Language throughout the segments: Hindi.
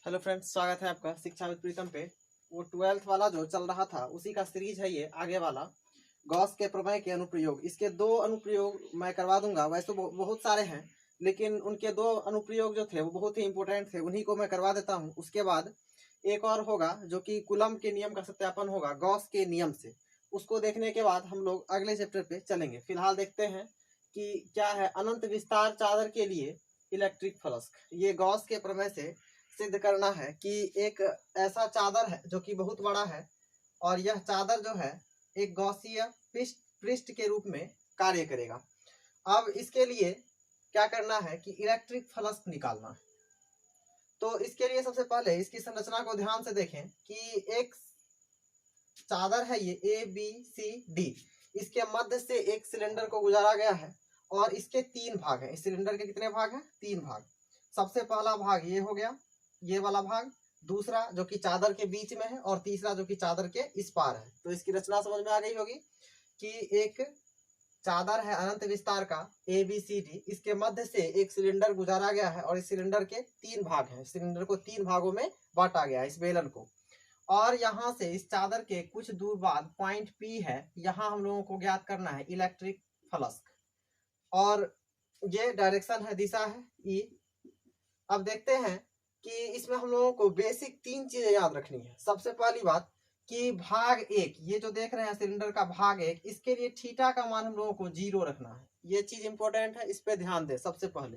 हेलो फ्रेंड्स, स्वागत है आपका शिक्षा विद प्रीतम पे। वो 12th वाला जो चल रहा था उसी का सीरीज है ये आगे वाला, गॉस के प्रमेय के अनुप्रयोग। इसके दो अनुप्रयोग मैं करवा दूंगा। वैसे तो बहुत सारे हैं, लेकिन उनके दो अनुप्रयोग जो थे वो बहुत ही इंपॉर्टेंट थे, उन्हीं को मैं करवा देता हूँ। उसके बाद एक और होगा जो कि कूलम के नियम का सत्यापन होगा गॉस के नियम से। उसको देखने के बाद हम लोग अगले चैप्टर पे चलेंगे। फिलहाल देखते हैं कि क्या है अनंत विस्तार चादर के लिए इलेक्ट्रिक फ्लक्स। ये गॉस के प्रमेय से सिद्ध करना है कि एक ऐसा चादर है जो कि बहुत बड़ा है और यह चादर जो है एक गॉसीय पृष्ठ के रूप में कार्य करेगा। अब इसके लिए क्या करना है कि इलेक्ट्रिक फ्लक्स निकालना है। तो इसके लिए सबसे पहले इसकी संरचना को ध्यान से देखें कि एक चादर है ये ABCD। इसके मध्य से एक सिलेंडर को गुजारा गया है और इसके 3 भाग हैं। इस सिलेंडर के कितने भाग हैं? 3 भाग। सबसे पहला भाग ये हो गया, ये वाला भाग, दूसरा जो कि चादर के बीच में है और तीसरा जो कि चादर के इस पार है। तो इसकी रचना समझ में आ गई होगी कि एक चादर है अनंत विस्तार का ABCD। इसके मध्य से एक सिलेंडर गुजारा गया है और इस सिलेंडर के 3 भाग हैं। सिलेंडर को 3 भागों में बांटा गया है, इस बेलन को। और यहाँ से इस चादर के कुछ दूर बाद पॉइंट P है, यहाँ हम लोगों को ज्ञात करना है इलेक्ट्रिक फ्लक्स। और ये डायरेक्शन है, दिशा है E। अब देखते हैं कि इसमें हम लोगों को बेसिक 3 चीजें याद रखनी है। सबसे पहली बात कि भाग 1, ये जो देख रहे हैं सिलेंडर का भाग 1, इसके लिए थीटा का मान हम लोगों को 0 रखना है। ये चीज इंपॉर्टेंट है, इस पे ध्यान दें सबसे पहले।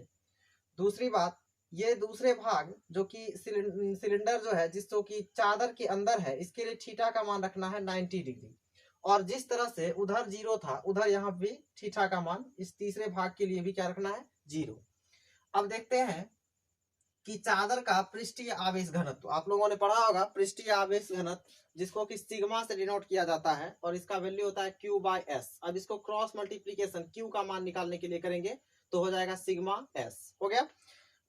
दूसरी बात, ये दूसरे भाग जो कि सिलेंडर जो है जिसको कि चादर के अंदर है, इसके लिए थीटा का मान रखना है 90 डिग्री। और जिस तरह से उधर 0 था उधर यहाँ भी थीटा का मान इस तीसरे भाग के लिए भी क्या रखना है? 0। अब देखते हैं कि चादर का पृष्ठीय आवेश घनत्व आप लोगों ने पढ़ा होगा। पृष्ठीय आवेश घनत्व जिसको कि सिग्मा से डिनोट किया जाता है और इसका वैल्यू होता है Q/S। अब इसको क्रॉस मल्टीप्लीकेशन Q का मान निकालने के लिए करेंगे तो हो जाएगा सिग्मा S। हो गया।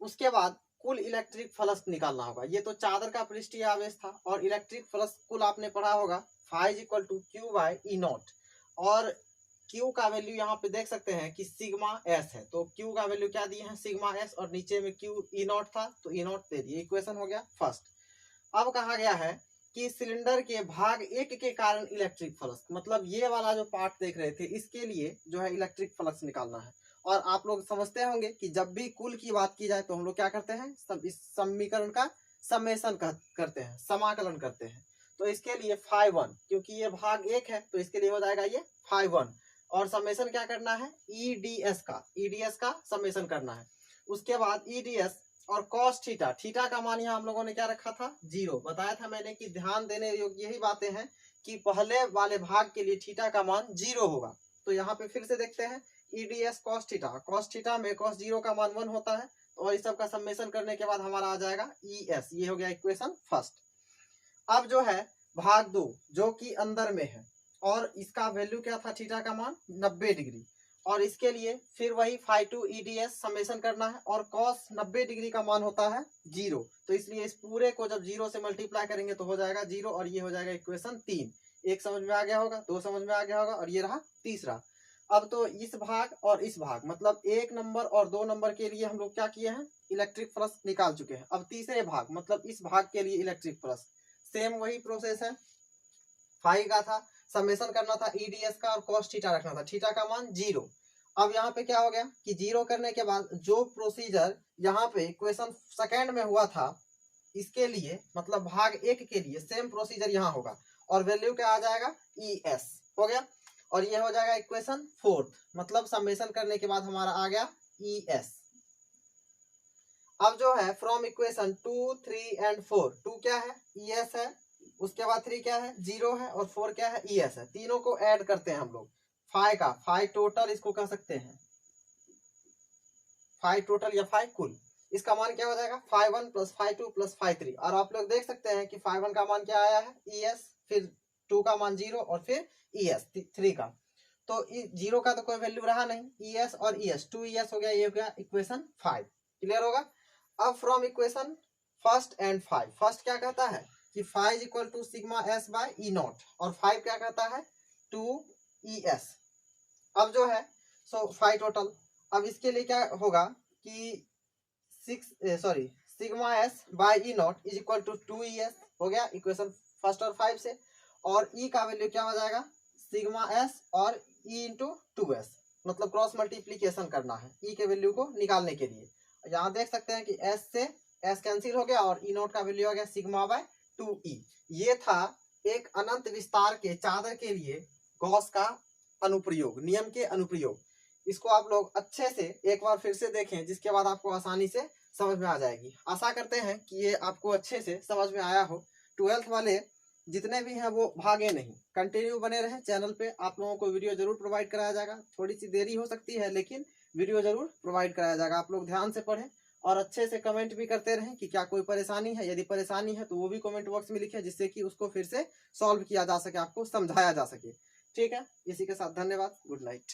उसके बाद कुल इलेक्ट्रिक फ्लक्स निकालना होगा। ये तो चादर का पृष्ठीय आवेश था और इलेक्ट्रिक फ्लक्स कुल आपने पढ़ा होगा Φ=Q/E0। और Q का वैल्यू यहाँ पे देख सकते हैं कि सिग्मा S है, तो Q का वैल्यू क्या दिए हैं? Sigma S। और नीचे में Q E0 था तो E0 दे दिए। इक्वेशन हो गया फर्स्ट। अब कहा गया है कि सिलेंडर के भाग 1 के कारण इलेक्ट्रिक फ्लक्स, मतलब ये वाला जो पार्ट देख रहे थे इसके लिए जो है इलेक्ट्रिक फ्लक्स निकालना है। और आप लोग समझते होंगे कि जब भी कुल की बात की जाए तो हम लोग क्या करते हैं? इस समीकरण का समेशन करते हैं, समाकलन करते हैं। तो इसके लिए Φ1, क्योंकि ये भाग 1 है तो इसके लिए हो जाएगा ये Φ1। और समेशन क्या करना है? EDS का समेशन करना है। उसके बाद EDS और cos थीटा, थीटा का मान यहाँ हम लोगों ने क्या रखा था? 0। बताया था मैंने कि ध्यान देने योग्य यही बातें हैं कि पहले वाले भाग के लिए थीटा का मान 0 होगा। तो यहाँ पे फिर से देखते हैं EDS cos थीटा में cos 0 का मान 1 होता है और इस सब का समेशन करने के बाद हमारा आ जाएगा ES। ये हो गया इक्वेशन फर्स्ट। अब जो है भाग 2 जो कि अंदर में है और इसका वैल्यू क्या था? थीटा का मान 90 डिग्री। और इसके लिए फिर वही Φ2 EDS समेशन करना है और cos 90 डिग्री का मान होता है 0। तो इसलिए इस पूरे को जब 0 से मल्टीप्लाई करेंगे तो हो जाएगा 0 और ये हो जाएगा इक्वेशन 3। एक समझ में आ गया होगा, 2 समझ में आ गया होगा और ये रहा तीसरा। अब तो इस भाग और इस भाग मतलब 1 नंबर और 2 नंबर के लिए हम लोग क्या किए हैं? इलेक्ट्रिक फ्लक्स निकाल चुके हैं। अब तीसरे भाग मतलब इस भाग के लिए इलेक्ट्रिक फ्लक्स, सेम वही प्रोसेस है। फाई का था, समेशन करना था EDS का और cos थीटा रखना था, थीटा का मान 0। अब यहाँ पे क्या हो गया कि 0 करने के बाद जो प्रोसीजर यहाँ पे इक्वेशन सेकेंड में हुआ था इसके लिए मतलब भाग 1 के लिए सेम प्रोसीजर यहाँ होगा और वैल्यू क्या आ जाएगा? ES हो गया। और ये हो जाएगा इक्वेशन फोर्थ, मतलब समेशन करने के बाद हमारा आ गया ES। अब जो है फ्रॉम इक्वेशन 2, 3 एंड 4, 2 क्या है? ES है। उसके बाद 3 क्या है? 0 है। और 4 क्या है? ES है। तीनों को ऐड करते हैं हम लोग। फाई टोटल इसको कह सकते हैं, फाई टोटल या फाई कुल। इसका मान क्या हो जाएगा? Φ1 + Φ2 + Φ3। और आप लोग देख सकते हैं कि Φ1 का मान क्या आया है? ES, फिर 2 का मान 0 और फिर ES 3 का। तो 0 का तो कोई वैल्यू रहा नहीं, ES और ES 2ES हो गया। ये हो गया इक्वेशन 5। क्लियर होगा। अब from equation first and 5, first क्या कहता है कि Φ सिग्मा S/E0 और 5 क्या कहता है? 2ES। अब जो है सो फाई टोटल, अब इसके लिए क्या होगा कि sigma S by E naught is equal to 2ES हो गया इक्वेशन फर्स्ट और 5 से। और ई का वैल्यू क्या हो जाएगा, सिग्मा एस और ई इंटू 2S, मतलब क्रॉस मल्टीप्लीकेशन करना है ई के वैल्यू को निकालने के लिए। यहाँ देख सकते हैं कि एस से एस कैंसिल हो गया और ई नॉट का वैल्यू आ गया सिग्मा बाय 2E। ये था एक अनंत विस्तार के चादर के लिए गॉस का अनुप्रयोग, नियम के अनुप्रयोग। इसको आप लोग अच्छे से एक बार फिर से देखें, जिसके बाद आपको आसानी से समझ में आ जाएगी। आशा करते हैं कि ये आपको अच्छे से समझ में आया हो। 12th वाले जितने भी हैं वो भागे नहीं, कंटिन्यू बने रहे चैनल पे। आप लोगों को वीडियो जरूर प्रोवाइड कराया जाएगा, थोड़ी सी देरी हो सकती है लेकिन वीडियो जरूर प्रोवाइड कराया जाएगा। आप लोग ध्यान से पढ़ें और अच्छे से कमेंट भी करते रहें कि क्या कोई परेशानी है। यदि परेशानी है तो वो भी कमेंट बॉक्स में लिखें, जिससे कि उसको फिर से सॉल्व किया जा सके, आपको समझाया जा सके। ठीक है, इसी के साथ धन्यवाद, गुड नाइट।